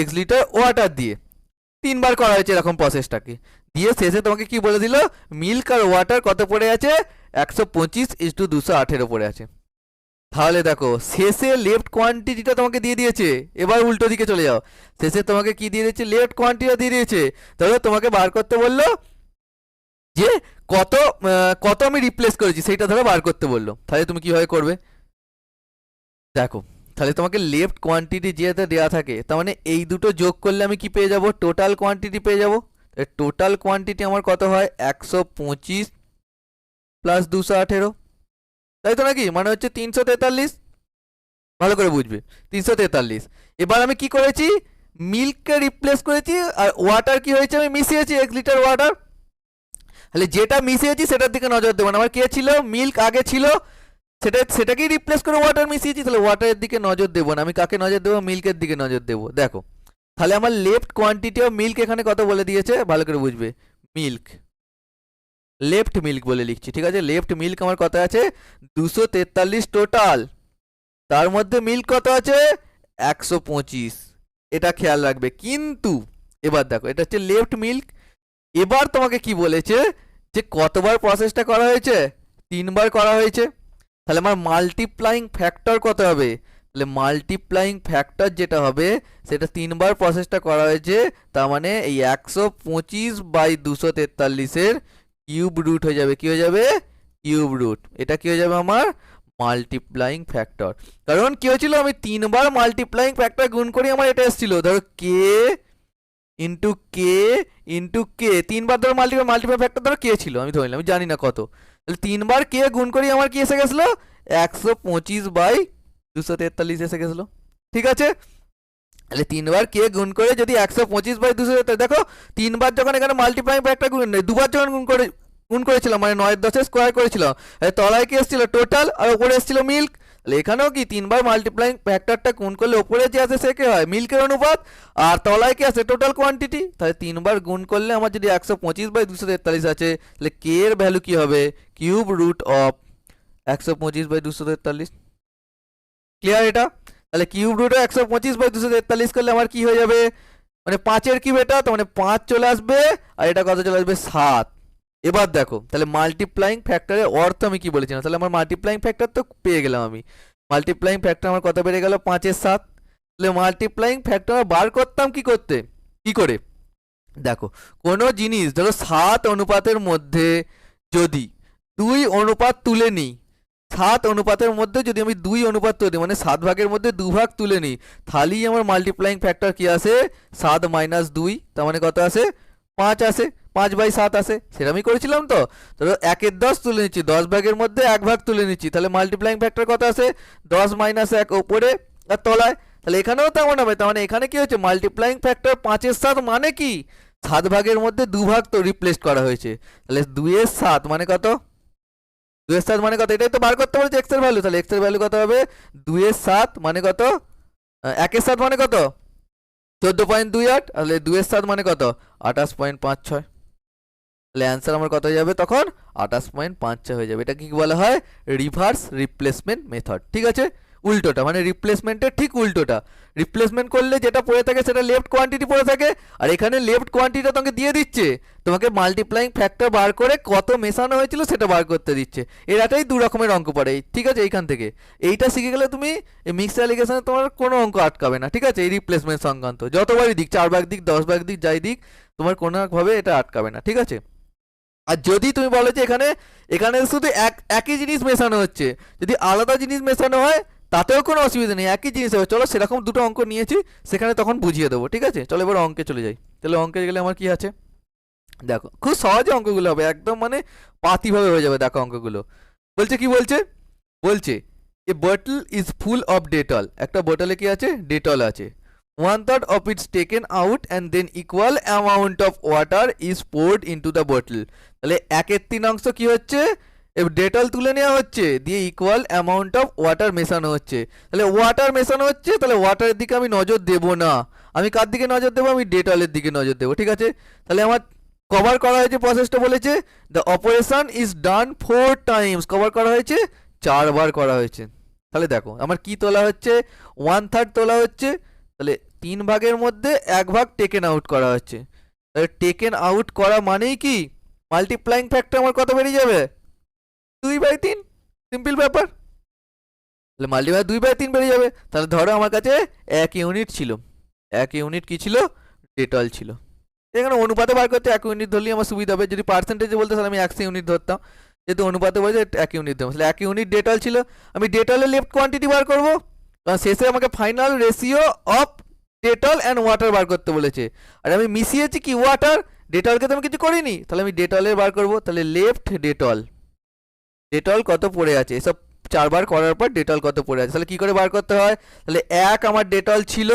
x লিটার ওয়াটার দিয়ে, 3বার করা হয়েছে এরকম প্রসেসটাকে দিয়ে, শেষে তোমাকে কি বলে দিল, মিল্ক আর ওয়াটার কত পড়ে আছে, 125:218 পড়ে আছে। তাহলে দেখো শেষে লেফট কোয়ান্টিটিটা তোমাকে দিয়ে দিয়েছে, এবার উল্টো দিকে চলে যাও, শেষে তোমাকে কি দিয়ে দিয়েছে, লেফট কোয়ান্টিটিটা দিয়ে দিয়েছে। তাহলে তোমাকে বার করতে বললো যে কত আমি রিপ্লেস করেছি সেইটা ধরো বার করতে বললো, তাহলে তুমি কিভাবে করবে, দেখো তাহলে তোমাকে লেফট কোয়ান্টিটি যেটা দেওয়া থাকে, তার মানে এই দুটো যোগ করলে আমি কি পেয়ে যাব, টোটাল কোয়ান্টিটি পেয়ে যাব। টোটাল কোয়ান্টিটি আমার কত হয়, 125 প্লাস 218, তাই তো নাকি, মানে হচ্ছে 343। ভালো করে বুঝবে, 343। এবার আমি কি করেছি, মিল্ককে রিপ্লেস করেছি, আর ওয়াটার কি হয়েছে, আমি মিশিয়েছি 1 লিটার ওয়াটার। তাহলে যেটা মিশিয়েছি সেটার দিকে নজর দেবো না, আমার কে ছিল, মিল্ক আগে ছিল, সেটাকেই রিপ্লেস করে ওয়াটার মিশিয়েছি, তাহলে ওয়াটারের দিকে নজর দেবো না, আমি কাকে নজর দেবো, মিল্কের দিকে নজর দেবো। দেখো তাহলে আমার লেফট কোয়ান্টিটি অফ মিল্ক এখানে কত বলে দিয়েছে, ভালো করে বুঝবে, মিল্ক, লেফট মিল্ক বলে লিখছি, ঠিক আছে। লেফট মিল্ক আমার কত আছে, 243 টোটাল, তার মধ্যে মিল্ক কত আছে, 125, এটা খেয়াল রাখবে। কিন্তু এবার দেখো, এটা হচ্ছে লেফট মিল্ক। এবার তোমাকে কি বলেছে যে কতবার প্রসেসটা করা হয়েছে, 3বার করা হয়েছে। তাহলে আমার মাল্টিপ্লাইং ফ্যাক্টর কত হবে, তাহলে মাল্টিপ্লাইং ফ্যাক্টর যেটা হবে সেটা 3বার প্রসেসটা করা হয়েছে, তার মানে এই 125/243-এর কিউব রুট হয়ে যাবে, কি হয়ে যাবে, কিউব রুট। এটা কি হয়ে যাবে আমার মাল্টিপ্লাইং ফ্যাক্টর। কারণ কি হয়েছিল, আমি 3বার মাল্টিপ্লাইং ফ্যাক্টর গুণ করি, আমার এটা এসেছিল, ধরো কে ইন্টু কে ইন্টু কে, 3বার ধরো মাল্টিপ্লাই ফ্যাক্টর ধরো কে ছিল, আমি ধরলাম, আমি জানি না কত, তাহলে 3বার কে গুণ করি আমার কি এসে গেছিলো, 125/243 এসে গেছিলো, ঠিক আছে। তাহলে 3বার কে গুণ করে যদি 125/243, দেখো 3বার যখন এখানে মাল্টিপ্লাইং ফ্যাক্টর গুণ, 2বার যখন গুণ করেছিলাম, মানে 9-10 স্কোয়ার করেছিলাম, তলায় কি এসেছিল টোটাল, আর ওপরে এসেছিল মিল্ক। তাহলে এখানেও কি 3বার মাল্টিপ্লাইং ফ্যাক্টরটা গুণ করলে ওপরে যে আসে সে কে হয়, মিল্কের অনুপাত, আর তলায় কি আসে টোটাল কোয়ান্টিটি। তাহলে 3বার গুণ করলে আমার যদি 125/243 আছে, তাহলে কে এর ভ্যালু কি হবে, কিউব রুট অফ 125/243। ক্লিয়ার এটা। তাহলে কিউব রুট 125/243 করলে আমার কি হয়ে যাবে, মানে 5-এর কিউব এটা, তো মানে 5 চলে আসবে, আর এটা কত চলে আসবে, 7। এবার দেখো তাহলে মাল্টিপ্লাইং ফ্যাক্টরের অর্থ আমি কি বলেছিলাম, তাহলে আমার মাল্টিপ্লাইং ফ্যাক্টর তো পেয়ে গেলাম আমি, মাল্টিপ্লাইং ফ্যাক্টর আমার কত বেড়ে গেল, 5-এর 7। তাহলে মাল্টিপ্লাইং ফ্যাক্টর বার করতাম কি করতে, কি করে, দেখো কোনো জিনিস ধরো 7 অনুপাতের মধ্যে যদি 2 অনুপাত তুলে নিই, 7 অনুপাতের মধ্যে যদি আমি 2 অনুপাত তুলে নিই, মানে 7 ভাগের মধ্যে 2 ভাগ তুলে নিই, তাহলেই আমার মাল্টিপ্লাইং ফ্যাক্টর কি আসে, 7 - 2, তার মানে কত আসে, 5 আসে, 5/7 আসে। সেরকমই করেছিলাম তো, ধরো 1-এর 10 তুলে নিচ্ছি, 10 ভাগের মধ্যে 1 ভাগ তুলে নিচ্ছি, তাহলে মাল্টিপ্লাইং ফ্যাক্টর কত আসে, 10 - 1 ওপরে আর তলায়। তাহলে এখানেও তেমন হবে, তার মানে এখানে কি হচ্ছে, মাল্টিপ্লাইং ফ্যাক্টর 5-এর 7 মানে কি, 7 ভাগের মধ্যে 2 ভাগ তো রিপ্লেস করা হয়েছে, তাহলে 2-এর 7 মানে কত, 2-এর 7 মানে কত, এটাই তো বার করতে বলেছে এক্স এর ভ্যালু। তাহলে এক্স এর ভ্যালু কত হবে, 2-এর 7 মানে কত, 1-এর 7 মানে কত, 14.28, তাহলে 2-এর 7 মানে কত, 28.56। তাহলে অ্যান্সার আমার কত হয়ে যাবে তখন, 28.56 হয়ে যাবে। এটা কি বলা হয়, রিভার্স রিপ্লেসমেন্ট মেথড, ঠিক আছে। উল্টোটা, মানে রিপ্লেসমেন্টের ঠিক উল্টোটা, রিপ্লেসমেন্ট করলে যেটা পড়ে থাকে সেটা লেফট কোয়ান্টিটি পড়ে থাকে, আর এখানে লেফট কোয়ান্টিটিটা তোমাকে দিয়ে দিচ্ছে, তোমাকে মাল্টিপ্লাইং ফ্যাক্টর বার করে কত মেশানো হয়েছিল সেটা বার করতে দিচ্ছে। এটাই 2 রকমের অঙ্ক পড়ে, ঠিক আছে। এইখান থেকে এইটা শিখে গেলে তুমি মিক্সড অ্যালিগেশনে তোমার কোনো অঙ্ক আটকাবে না, ঠিক আছে। এই রিপ্লেসমেন্ট সংক্রান্ত যতবারই দিক, 4 ভাগ দিক, 10 ভাগ দিক, যাই দিক, তোমার কোনোভাবে এটা আটকাবে না, ঠিক আছে। আর যদি তুমি বলো যে এখানে এখানে শুধু একই জিনিস মেশানো হচ্ছে, যদি আলাদা জিনিস মেশানো হয় তাতেও কোনো অসুবিধা নেই, একই জিনিস হবে। চলো সেরকম 2টো অঙ্ক নিয়েছি, সেখানে তখন বুঝিয়ে দেবো, ঠিক আছে। চলো এবার অঙ্কে চলে যাই। তাহলে অঙ্কে গেলে আমার কি আছে, দেখো খুব সহজে অঙ্কগুলো হবে, একদম মানে পাতিভাবে হয়ে যাবে। দেখো অঙ্কগুলো বলছে, কি বলছে, বলছে এ bottle is full of Dettol, একটা বোতলে কি আছে, ডেটল আছে। 1/3 of it's taken out and then equal amount of water is poured into the bottle। তাহলে 1/3 অংশ কি হচ্ছে, ডেটল তুলে নেওয়া হচ্ছে, দিয়ে ইকুয়াল অ্যামাউন্ট অফ ওয়াটার মেশানো হচ্ছে। তাহলে ওয়াটার মেশানো হচ্ছে, তাহলে ওয়াটারের দিকে আমি নজর দেবো না, আমি কার দিকে নজর দেবো, আমি ডেটলের দিকে নজর দেবো, ঠিক আছে। তাহলে আমার কভার করা হয়েছে, প্রসেসটা বলেছে the operation is done 4 Times, cover করা হয়েছে 4বার করা হয়েছে। তাহলে দেখো আমার কি তোলা হচ্ছে, 1/3 তোলা হচ্ছে, তাহলে 3 ভাগের মধ্যে 1 ভাগ টেকেন আউট করা হচ্ছে। তাহলে টেকেন আউট করা মানেই কি, মাল্টিপ্লাইং ফ্যাক্টর আমার কত বেরিয়ে যাবে, 2/3, সিম্পল ব্যাপার। তাহলে মাল্টিপ্লাই 2/3 বেরিয়ে যাবে। তাহলে ধরো আমার কাছে 1 ইউনিট ছিল, 1 ইউনিট কি ছিল, ডেটল ছিল। এখানে অনুপাতে বার করতে 1 ইউনিট ধরলেই আমার সুবিধা হবে, যদি পার্সেন্টেজে বলতে তাহলে আমি 100 ইউনিট ধরতাম, যেহেতু অনুপাতে বলছে 1 ইউনিট দেবো। তাহলে 1 ইউনিট ডেটল ছিল, আমি ডেটলের লেফট কোয়ান্টিটি বার করবো, কারণ শেষে আমাকে final ratio of Dettol and water বার করতে বলেছে, আর আমি মিশিয়েছি কি ওয়াটার, ডেটলকে তো আমি কিছু করিনি, তাহলে আমি ডেটলের বার করব। তাহলে লেফট ডেটল, ডেটল কত পড়ে আছে, এসব 4বার করার পর ডেটল কত পড়ে আছে, তাহলে কি করে বার করতে হয়, তাহলে 1 আমার ডেটল ছিল,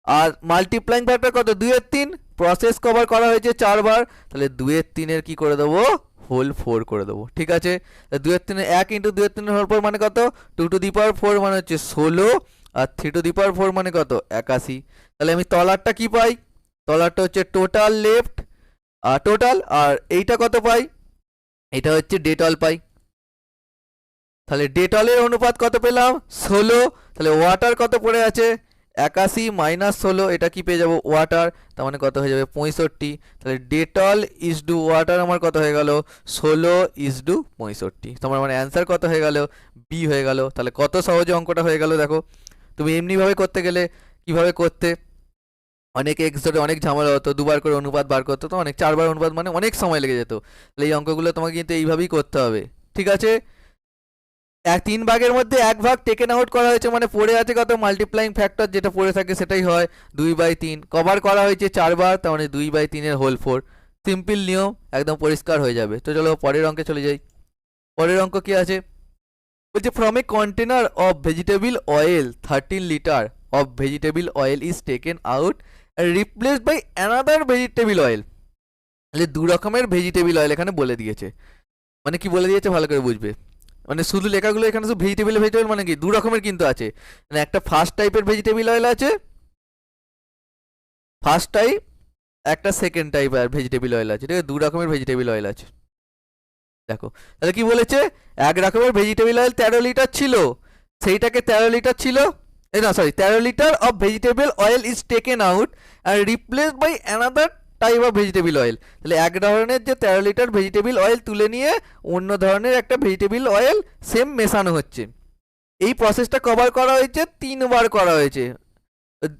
আর মাল্টিপ্লাইং ফ্যাক্টর কত 2 এর 3, প্রসেস কভার করা হয়েছে 4বার, তাহলে 2 এর 3 এর কি করে দেবো, হোল 4 করে দেবো। ঠিক আছে, 2 এর 3 1 ইন্টু 2 এর 3 হোল 4 মানে কত, 2 টু দি পাওয়ার 4 মানে হচ্ছে 16, আর 3 টু দি পাওয়ার 4 মানে কত 81। তাহলে আমি তলারটা কি পাই, তলারটা হচ্ছে টোটাল লেফট টোটাল, আর এইটা কত পাই, এটা হচ্ছে ডেটল পাই। তাহলে ডেটলের অনুপাত কত পেলাম 16, তাহলে ওয়াটার কত পড়ে আছে 81 মাইনাস 16, এটা কি পেয়ে যাবো ওয়াটার, তার মানে কত হয়ে যাবে 65। তাহলে ডেটল ইজ ডু ওয়াটার আমার কত হয়ে গেল 16 ইজ ডু 65, তোমার মানে অ্যান্সার কত হয়ে গেল বি হয়ে গেল। তাহলে কত সহজে অঙ্কটা হয়ে গেল দেখো। তুমি এমনিভাবে করতে গেলে কিভাবে করতে, অনেক এক্স ধরে অনেক ঝামেলা হতো, 2বার করে অনুপাত বার করতে তো অনেক, 4বার অনুপাত মানে অনেক সময় লেগে যেত। তাহলে এই অঙ্কগুলো তোমাকে কিন্তু এইভাবেই করতে হবে। ঠিক আছে, 3 ভাগের মধ্যে 1 ভাগ টেকেন আউট করা হয়েছে, মানে পড়ে আছে কত মাল্টিপ্লাইং ফ্যাক্টর, যেটা পড়ে থাকে সেটাই হয় 2/3, কভার করা হয়েছে 4বার, তার মানে 2/3 এর হোল 4। সিম্পল নিয়ম, একদম পরিষ্কার হয়ে যাবে। তো চলো পরের অঙ্কে চলে যাই। পরের অঙ্ক কি আছে, বলছে from a container of vegetable oil 13 litre of vegetable oil is taken out replaced by another vegetable oil. তাহলে 2 রকমের ভেজিটেবল অয়েল এখানে বলে দিয়েছে, মানে কি বলে দিয়েছে ভালো করে বুঝবে, মানে শুধু লেখাগুলো এখানে শুধু ভেজিটেবল ভেজিটেবল মানে কি 2 রকমের কিন্তু আছে, মানে একটা ফার্স্ট টাইপের ভেজিটেবল অয়েল আছে, ফার্স্ট টাইপ, একটা সেকেন্ড টাইপের ভেজিটেবল অয়েল আছে, ঠিক আছে 2 রকমের ভেজিটেবল অয়েল আছে। দেখো তাহলে কি বলেছে, 1 রকমের ভেজিটেবল অয়েল 13 লিটার ছিল, সেইটাকে 13 লিটার ছিল, না sorry 13 litre of vegetable oil is taken out আর replaced by another type of vegetable oil. তাহলে এক ধরনের যে 13 লিটার ভেজিটেবল অয়েল তুলে নিয়ে অন্য ধরনের একটা ভেজিটেবল অয়েল সেম মেশানো হচ্ছে, এই প্রসেসটা কভার করা হয়েছে 3বার করা হয়েছে।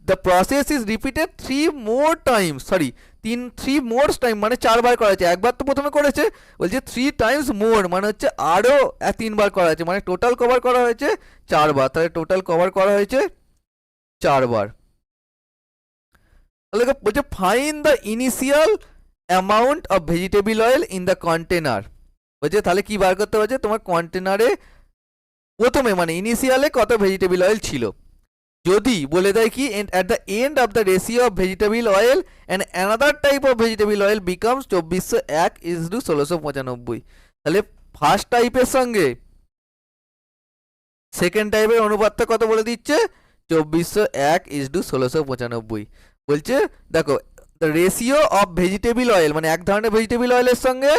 The process is repeated 3 more Times, sorry 3 more time মানে 4বার করা হয়েছে, একবার তো প্রথমে করেছে, বলছে 3 টাইমস মোর মানে হচ্ছে আরও 3বার করা হয়েছে, মানে টোটাল কভার করা হয়েছে 4বার, তাহলে টোটাল কভার করা হয়েছে 4বার। তাহলে বলছে fine the initial amount of vegetable oil in the container, বলছে তাহলে কি বার করতে হচ্ছে, তোমার কন্টেনারে প্রথমে মানে ইনিশিয়ালে কত ভেজিটেবল অয়েল ছিল, যদি বলে দেয় কি at the end of the ratio of vegetable oil and another type of vegetable oil becomes 2401 is to 1695, তাহলে ফার্স্ট টাইপের সঙ্গে সেকেন্ড টাইপের অনুপাতটা কত বলে দিচ্ছে 2401 ইজ টু 1695। বলছে দেখো the ratio of vegetable oil মানে এক ধরনের ভেজিটেবল অয়েলের সঙ্গে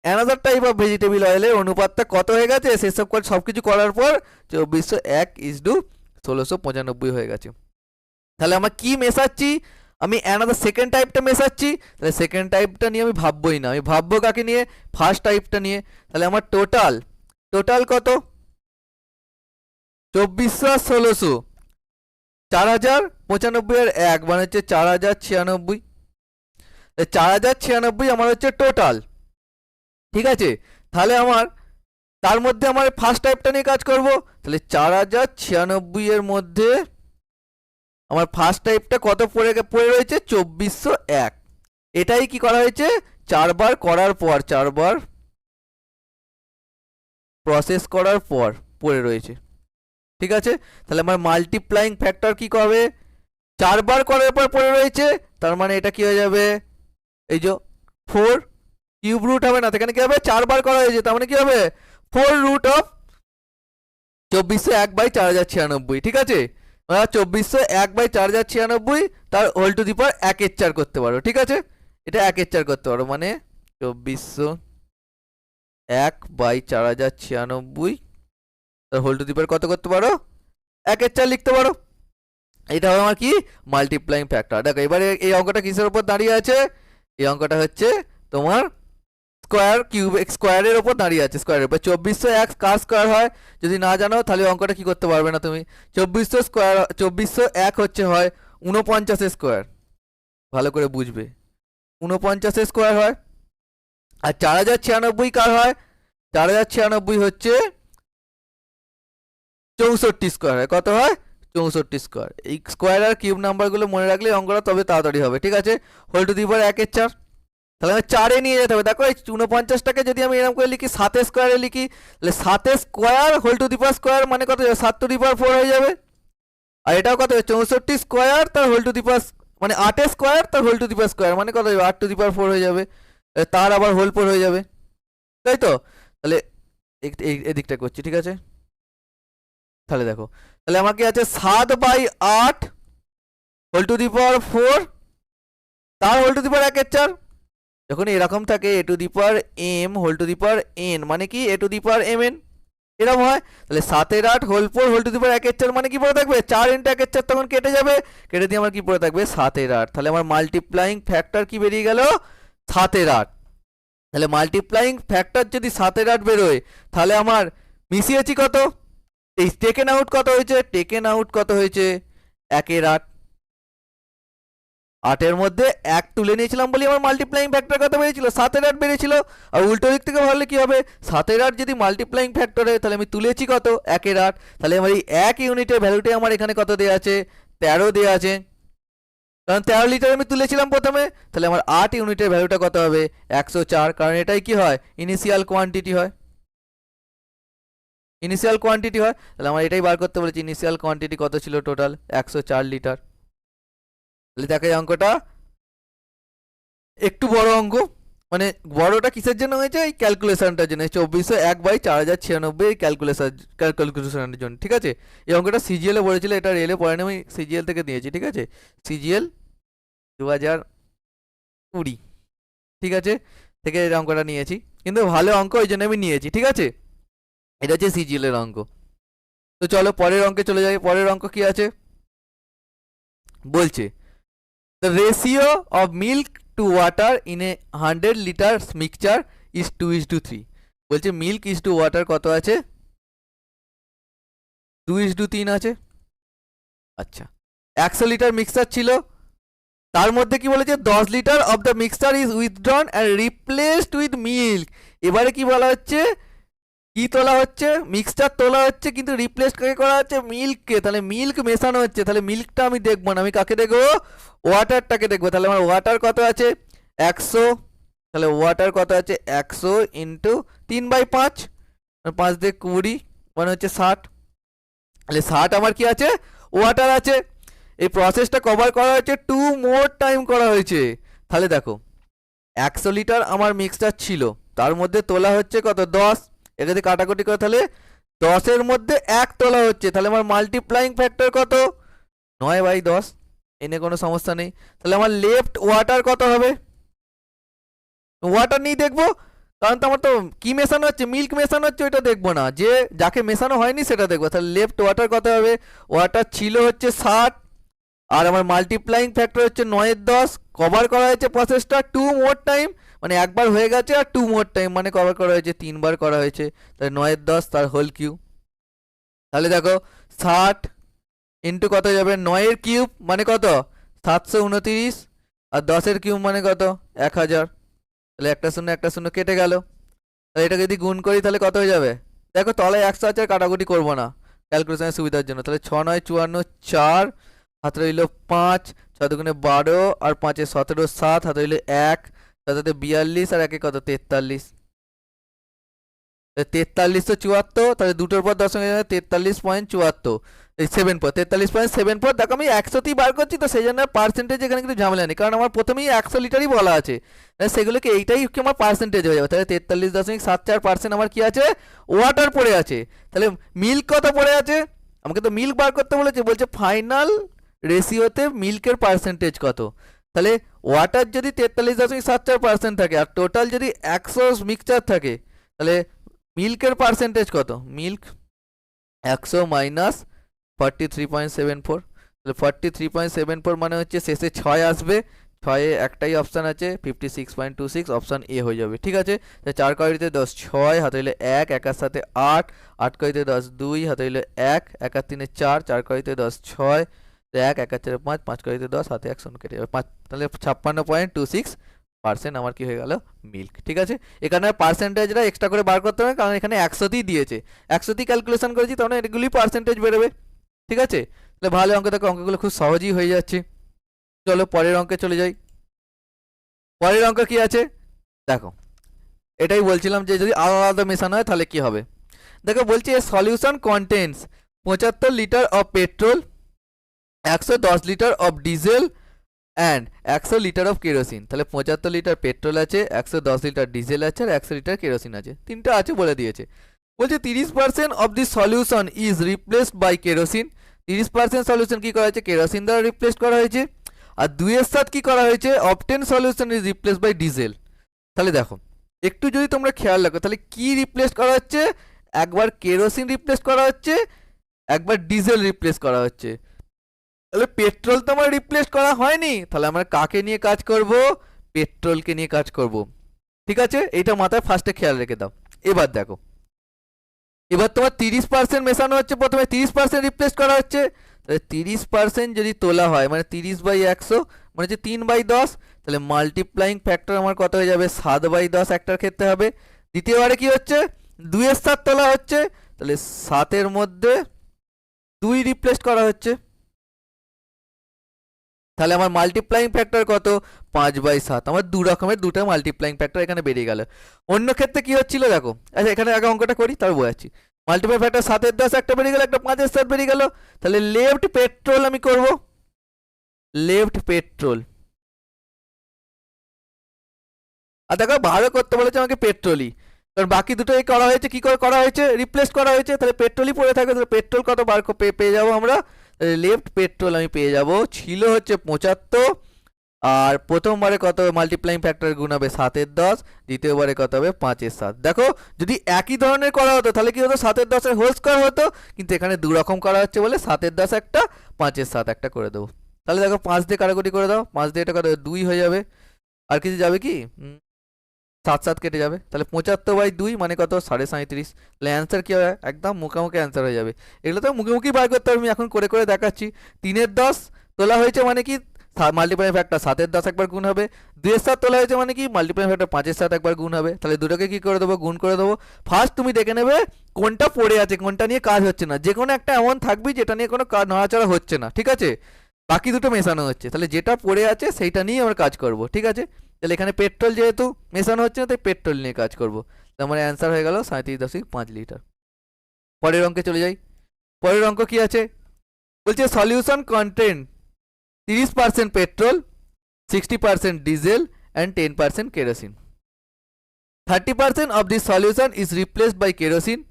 অ্যানাদার টাইপ অফ ভেজিটেবল অয়েলের অনুপাতটা কত হয়ে গেছে, সেসব সব কিছু করার পর 2401 ইজ টু 1695 হয়ে গেছে। তাহলে আমরা কি মেশাচ্ছি, আমি অ্যানাদার সেকেন্ড টাইপটা মেশাচ্ছি, তাহলে সেকেন্ড টাইপটা নিয়ে আমি ভাববই না, আমি ভাববো কাকে নিয়ে, ফার্স্ট টাইপটা নিয়ে। তাহলে আমার টোটাল কত 2400 আর 1600, 4095 আর 1 মানে হচ্ছে 4096, 4096 আমার হচ্ছে টোটাল। ঠিক আছে, তাহলে আমার তার মধ্যে আমার ফার্স্ট টাইপটা নিয়ে কাজ করব, তাহলে 4096 এর মধ্যে আমার ফার্স্ট টাইপটা কত পড়ে রয়েছে 2401, এটাই কি করা হয়েছে 4বার করার পর, 4বার প্রসেস করার পর পড়ে রয়েছে। ঠিক আছে, তাহলে আমার মাল্টিপ্লাইং ফ্যাক্টর কি হবে, 4বার করার পর পড়ে রয়েছে, তার মানে এটা কি হয়ে যাবে, এই যে 4 কিউব রুট হবে না, এখানে কি হবে 4বার করা হয়েছে, তার মানে কি হবে 4 রুট অফ 2401/4096। ঠিক আছে, 2401/4096 তার হোল টু দি পাওয়ার 1/4 করতে পারো। ঠিক আছে, এটা 1/4 করতে পারো, মানে 2401/4096 তার হোল টু দি পাওয়ার কত করতে পারো 1/4 লিখতে পারো। এটা হবে আমার কি মাল্টিপ্লাইং ফ্যাক্টর। দেখো এবারে এই অঙ্কটা কিসের উপর দাঁড়িয়ে আছে, এই অঙ্কটা হচ্ছে তোমার স্কোয়ার কিউব স্কোয়ারের ওপর দাঁড়িয়ে আছে, স্কোয়ারের উপর 2401 কার স্কোয়ার হয় যদি না জানো তাহলে অঙ্কটা কি করতে পারবে না তুমি, 2401 হচ্ছে হয় 49 স্কোয়ার, ভালো করে বুঝবে 49 স্কোয়ার হয়, আর 4096 কার হয়, 4096 হচ্ছে 64 স্কোয়ার হয়, কত হয় 64 স্কোয়ার। এই স্কোয়ার আর কিউব নাম্বারগুলো মনে রাখলে অঙ্কটা তবে তাড়াতাড়ি হবে, ঠিক আছে। হোল টু দি পাওয়ার 1 এর 4, তাহলে আমি 4 এ নিয়ে যেতে হবে। দেখো এই 49টাকে যদি আমি এরকম করে লিখি 7 স্কোয়ারে লিখি, তাহলে 7 square whole to the power square মানে কত যাবে, 7 টু দি পাওয়ার 4 হয়ে যাবে। আর এটাও কত হবে, 64 স্কোয়ার তার হোল টু দি পাওয়ার মানে 8 স্কোয়ার তার whole to the power square মানে কত যাবে, 8 টু দি পাওয়ার 4 হয়ে যাবে, তার আবার হোল 4 হয়ে যাবে, তাই তো। তাহলে এদিকটা করছি, ঠিক আছে। তাহলে দেখো, তাহলে আমার কি আছে 7/8 হোল টু দি পাওয়ার 4 তার হোল টু দি পাওয়ার 1 এর 4। যখন এরকম থাকে a to the power m whole to the power n মানে কি a to the power m n, এরকম হয়। তাহলে 7/8 whole 4 whole to the power 1 এর 4 মানে কি পড়ে থাকবে, 4 × 1 এর 4 তখন কেটে যাবে, কেটে দিয়ে আমার কি পড়ে থাকবে 7/8। তাহলে আমার মাল্টিপ্লাইং ফ্যাক্টর কি বেরিয়ে গেল 7/8। তাহলে মাল্টিপ্লাইং ফ্যাক্টর যদি 7/8 বেরোয়, তাহলে আমার মিশিয়েছি কত, এই টেকেন আউট কত হয়েছে, টেকেন আউট কত হয়েছে 1/8। 8 মধ্যে 1 তুলে নিয়েছিলাম বলি আমার মাল্টিপ্লাইং ফ্যাক্টর কত বেরিয়েছিল 7/8 বেরিয়েছিল। আর উল্টো দিক থেকে ভাবলে কি হবে, 7/8 যদি মাল্টিপ্লাইং ফ্যাক্টর হয় তাহলে আমি তুলেছি কত 1/8। তাহলে আমার এই 1 ইউনিটের ভ্যালুটাই আমার এখানে কত দেওয়া আছে 13 দেওয়া আছে, কারণ 13 লিটার আমি তুলেছিলাম প্রথমে। তাহলে আমার 8 ইউনিটের ভ্যালুটা কত হবে 104, কারণ এটাই কি হয় ইনিশিয়াল কোয়ান্টিটি হয়, ইনিশিয়াল কোয়ান্টিটি হয়। তাহলে আমার এটাই বার করতে বলেছি, ইনিশিয়াল কোয়ান্টিটি কত ছিল টোটাল 104 লিটার। তাহলে দেখো এই অঙ্কটা একটু বড় অঙ্ক, মানে বড়টা কিসের জন্য হয়েছে, এই ক্যালকুলেশনটার জন্য, 2401/4096 এই ক্যালকুলেশনের জন্য, ঠিক আছে। এই অঙ্কটা সিজিএল এ পড়েছিল, এটা রেলে পড়েনি, আমি সিজিএল থেকে দিয়েছি, ঠিক আছে। সিজিএল 2020, ঠিক আছে, থেকে এই অঙ্কটা নিয়েছি, কিন্তু ভালো অঙ্ক ওই জন্য আমি নিয়েছি, ঠিক আছে। এটা হচ্ছে সিজিএল এর অঙ্ক। তো চলো পরের অঙ্কে চলে যাই। পরের অঙ্ক কি আছে বলছে, the ratio of milk to water in a 100 liters mixture is 2:3। বলছে মিল্ক ইজ টু ওয়াটার কত আছে 2:3 আছে। আচ্ছা 100 লিটার মিক্সচার ছিল, তার মধ্যে কি বলেছে 10 litre of the mixture is withdrawn and replaced with milk. এবারে কি বলা হচ্ছে, কি তোলা হচ্ছে মিক্সচার তোলা হচ্ছে, কিন্তু রিপ্লেস কাকে করা হচ্ছে মিল্ককে। তাহলে মিল্ক মেশানো হচ্ছে, তাহলে মিল্কটা আমি দেখবো না, আমি কাকে দেখবো ওয়াটারটাকে দেখবো। তাহলে আমার ওয়াটার কত আছে 100, তাহলে ওয়াটার কত আছে 100 ইন্টু 3/5, 5 দিয়ে 20 মানে হচ্ছে 60। তাহলে 60 আমার কি আছে ওয়াটার আছে। এই প্রসেসটা কভার করা হয়েছে 2 মোর টাইম করা হয়েছে। তাহলে দেখো 100 লিটার আমার মিক্সচার ছিল, তার মধ্যে তোলা হচ্ছে কত 10, এখানে কাটাকুটি করে তাহলে 10 এর মধ্যে 1 তোলা হচ্ছে, তাহলে আমার মাল্টিপ্লাইং ফ্যাক্টর কত 9/10, এনে কোনো সমস্যা নেই। তাহলে আমার লেফট ওয়াটার কত হবে, ওয়াটার নিয়ে দেখবো, কারণ তো আমার তো কি মেশানো হচ্ছে মিল্ক মেশানো হচ্ছে ওইটা দেখবো না, যে যাকে মেশানো হয়নি সেটা দেখবো। তাহলে লেফট ওয়াটার কত হবে, ওয়াটার ছিল হচ্ছে 60, আর আমার মাল্টিপ্লাইং ফ্যাক্টর হচ্ছে 9/10, কভার করা হয়েছে প্রসেসটা 2 মোর টাইম, মানে একবার হয়ে গেছে আর 2 মোর টাইম মানে কভার করা হয়েছে 3 বার করা হয়েছে। তাহলে 9/10 তার হোল কিউব। তাহলে দেখো 60 ইন্টু কত যাবে 9 এর কিউব মানে কত 729, আর 10 এর কিউব মানে কত 1000। তাহলে একটা শূন্য কেটে গেল। তাহলে এটাকে যদি গুণ করি তাহলে কত হয়ে যাবে, দেখো তলায় 100 আছে, কাটাকুটি করবো না ক্যালকুলেশনের সুবিধার জন্য। তাহলে 6 9 54, 4 হাতে রইল 5, 6 দুগুণে 12 আর 5 এ 17, 7 হাতে রইল 1, 7 42 আর 1 কত 43, 4374। তাহলে দুটোর পর দশমিক 43.74, এই 43.74। দেখো আমি 100তেই বার করছি, তো সেই জন্য পার্সেন্টেজ এখানে কিন্তু ঝামেলা নেই, কারণ আমার প্রথমেই 100 লিটারই বলা আছে, সেগুলোকে এইটাই কি আমার পার্সেন্টেজ হয়ে যাবে। তাহলে 43.74% আমার কি আছে ওয়াটার পড়ে আছে। তাহলে মিল্ক কত পড়ে আছে, আমাকে তো মিল্ক বার করতে বলেছে, বলছে ফাইনাল রেশিওতে মিল্কের পার্সেন্টেজ কত। তাহলে ওয়াটার যদি 43.74% থাকে আর টোটাল যদি 100 মিক্সচার থাকে, তাহলে মিল্কের পার্সেন্টেজ কত, মিল্ক 100 মাইনাস 43.74, তাহলে 43.74 মানে হচ্ছে শেষে 6 আসবে, 6 এ একটাই অপশান আছে 56.26, অপশান এ হয়ে যাবে, ঠিক আছে। 4 কড়িতে 10 6 হাতে হইলে 1, 1 এর সাথে 8, 8 কড়িতে 10 2 হাতে হইলে 1, 1 আর 3 4, 4 কড়িতে 10 6, 1 1 আর 4 5, 5 কড়িতে 10 হাতে 1 শূন্য কেটে যাবে 5, তাহলে 56.26% আমার কি হয়ে গেল মিল্ক, ঠিক আছে। এখানে পার্সেন্টেজটা এক্সট্রা করে বার করতে হবে, কারণ এখানে 100তেই দিয়েছে, 100তেই ক্যালকুলেশন করেছি, তখন এগুলি পার্সেন্টেজ বেরোবে, ঠিক আছে। তাহলে ভালো অঙ্ক, দেখো অঙ্কগুলো খুব সহজই হয়ে যাচ্ছে। চলো পরের অঙ্কে চলে যাই। পরের অঙ্ক কি আছে দেখো, এটাই বলছিলাম যে যদি আলাদা আলাদা মেশানো হয় তাহলে কি হবে। দেখো বলছি a solution contains 75 litre of petrol, 110 litre of diesel and 100 litre of kerosene. তাহলে 75 লিটার পেট্রোল আছে, 110 লিটার ডিজেল আছে, আর 100 লিটার কেরোসিন আছে, তিনটা আছে বলে দিয়েছে। বলছে 30% of the solution is replaced by kerosene. 30% solution কি করা হয়েছে, কেরোসিন দ্বারা রিপ্লেস করা হয়েছে। আর 2 এর সাথে কি করা হয়েছে, obtain solution is replaced by diesel. তাহলে দেখো একটু যদি তোমরা খেয়াল রাখো, তাহলে কি রিপ্লেস করা হচ্ছে, একবার কেরোসিন রিপ্লেস করা হচ্ছে, একবার ডিজেল রিপ্লেস করা হচ্ছে। তাহলে পেট্রোল তো আমার রিপ্লেস করা হয়নি, তাহলে আমরা কাকে নিয়ে কাজ করব, পেট্রোলকে নিয়ে কাজ করব। ঠিক আছে, এইটা মাথায় ফার্স্টে খেয়াল রেখে দাও। এবার দেখো, এবার তোমার 30% মেশানো হচ্ছে, প্রথমে 30% রিপ্লেস করা হচ্ছে। তাহলে 30% যদি তোলা হয় মানে 30/100 মানে হচ্ছে 3/10, তাহলে মাল্টিপ্লাইং ফ্যাক্টর আমার কত হয়ে যাবে, 7/10 একটার ক্ষেত্রে হবে। দ্বিতীয়বারে কি হচ্ছে, 2 এর সাথে তোলা হচ্ছে, তাহলে 7-এর মধ্যে 2 রিপ্লেস করা হচ্ছে। তাহলে আমার মাল্টিপ্লাইং ফ্যাক্টর কত, 5/7। আমার দু রকমের দুটো মাল্টিপ্লাইং ফ্যাক্টর এখানে বেরিয়ে গেল। অন্য ক্ষেত্রে কি হচ্ছিল দেখো, আচ্ছা এখানে আগে অঙ্কটা করি তারপর বোঝাচ্ছি। মাল্টিপ্লাইং ফ্যাক্টর 7/10 একটা বেরিয়ে গেল, একটা 5/7 বেরিয়ে গেল। তাহলে লেফট পেট্রোল আমি করব, লেফট পেট্রোল। আর দেখো ভালো করতে বলেছে আমাকে পেট্রোলই, কারণ বাকি দুটো এই করা হয়েছে, কি করে করা হয়েছে, রিপ্লেস করা হয়েছে। তাহলে পেট্রোলই পড়ে থাকে, তাহলে পেট্রোল কত বার পেয়ে যাবো আমরা, লেফট পেট্রোল আমি পেয়ে যাব, ছিল হচ্ছে 75। আর প্রথমবারে কত হবে, মাল্টিপ্লাইং ফ্যাক্টর গুণ হবে 7/10, দ্বিতীয়বারে কত হবে 5/7। দেখো যদি একই ধরনের করা হতো তাহলে কি হতো, 7/10 হোল স্কয়ার হতো, কিন্তু এখানে দু রকম করা হচ্ছে বলে 7/10 একটা, 5/7 একটা করে দেবো। তাহলে দেখো 5 দিয়ে কাটাকুটি করে দাও, 5 দিয়ে এটা কত 2 হয়ে যাবে, আর কিছু যাবে কি, 7 কেটে যাবে। তাহলে 75/2 মানে কত, 37.5। তাহলে অ্যান্সার কি হবে, একদম মুখোমুখি অ্যান্সার হয়ে যাবে। এগুলো তো মুখোমুখি বার করতে হবে, আমি এখন করে করে দেখাচ্ছি। 3/10 তোলা হয়েছে মানে কি, মাল্টিপ্লাই ফ্যাক্টর 7/10 একবার গুণ হবে। 2 এর সাথে তোলা হয়েছে মানে কি, মাল্টিপ্লাই ফ্যাক্টর 5/7 একবার গুণ হবে। তাহলে দুটোকে কি করে দেবো, গুণ করে দেবো। ফার্স্ট তুমি দেখে নেবে কোনটা পড়ে আছে, কোনটা নিয়ে কাজ হচ্ছে না। যে কোনো একটা এমন থাকবি যেটা নিয়ে কোনো কাজ নড়াচড়া হচ্ছে না, ঠিক আছে, বাকি দুটো মেশানো হচ্ছে। তাহলে যেটা পড়ে আছে সেইটা নিয়ে আমরা কাজ করব, ঠিক আছে। তাহলে এখানে পেট্রোল যেহেতু মেশানো হচ্ছে না, তাই পেট্রোল নিয়ে কাজ করব। তাহলে আমার অ্যান্সার হয়ে গেল 37.5 লিটার। পরের অঙ্কে চলে যাই। পরের অঙ্ক কি আছে, বলছে solution content 30% petrol, 60% diesel and 10% kerosene. 30% of the solution is replaced by kerosene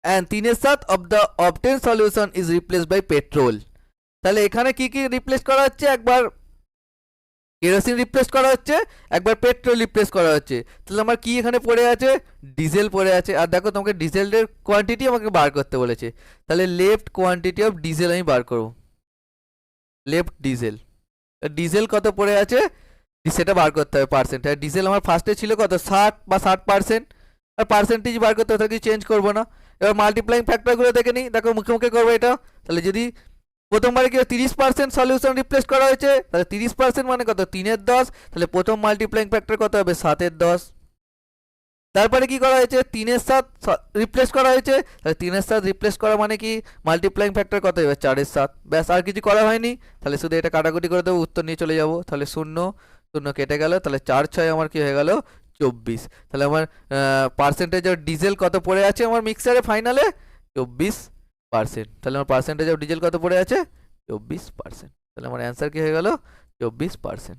and 3/7 of the obtained solution is replaced by petrol. তাহলে এখানে কি কি রিপ্লেস করা হচ্ছে, একবার কেরোসিন রিপ্লেস করা হচ্ছে, একবার পেট্রোল রিপ্লেস করা হচ্ছে। তাহলে আমার কি এখানে পড়ে আছে, ডিজেল পড়ে আছে। আর দেখো তোমাকে ডিজেলের কোয়ান্টিটি আমাকে বার করতে বলেছে, তাহলে লেফট কোয়ান্টিটি অফ ডিজেল আমি বার করব, লেফট ডিজেল। ডিজেল কত পড়ে আছে সেটা বার করতে হবে পার্সেন্ট। আর ডিজেল আমার ফার্স্টে ছিল কত, 60 বা 60%, আর পার্সেন্টেজ বার করতে হবে, কিছু চেঞ্জ করবো না। এবার মাল্টিপ্লাইং ফ্যাক্টরগুলো দেখে নিই, দেখো মুখে মুখে করবো এটা। তাহলে যদি প্রথমবারে কি 30% সলিউশন রিপ্লেস করা হয়েছে, তাহলে 30% মানে কত, 3/10। তাহলে প্রথম মাল্টিপ্লাইং ফ্যাক্টর কত হবে, 7/10। তারপরে কি করা হয়েছে, 3/7 রিপ্লেস করা হয়েছে, তাহলে 3/7 রিপ্লেস করা মানে কি, মাল্টিপ্লাইং ফ্যাক্টর কত হবে, 4/7। ব্যাস, আর কিছু করা হয়নি। তাহলে শুধু এটা কাটাকুটি করে দেবো, উত্তর নিয়ে চলে যাব। তাহলে 0 0 কেটে গেল, তাহলে 4/6 আমার কি হয়ে গেল, 24। তাহলে আমার পার্সেন্টেজ অফ ডিজেল কত পড়ে আছে আমার মিক্সারে ফাইনালে, 24%। তাহলে আমার পার্সেন্টেজ অফ ডিজেল কত পড়ে আছে, 24%। তাহলে আমার অ্যান্সার কি হয়ে গেল, 24%।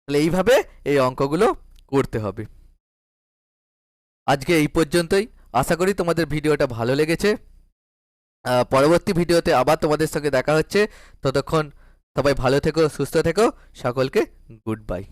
তাহলে এইভাবে এই অঙ্কগুলো করতে হবে। আজকে এই পর্যন্তই, আশা করি তোমাদের ভিডিওটা ভালো লেগেছে। পরবর্তী ভিডিওতে আবার তোমাদের সঙ্গে দেখা হচ্ছে, ততক্ষণ সবাই ভালো থেকো, সুস্থ থেকো, সকলকে গুড বাই।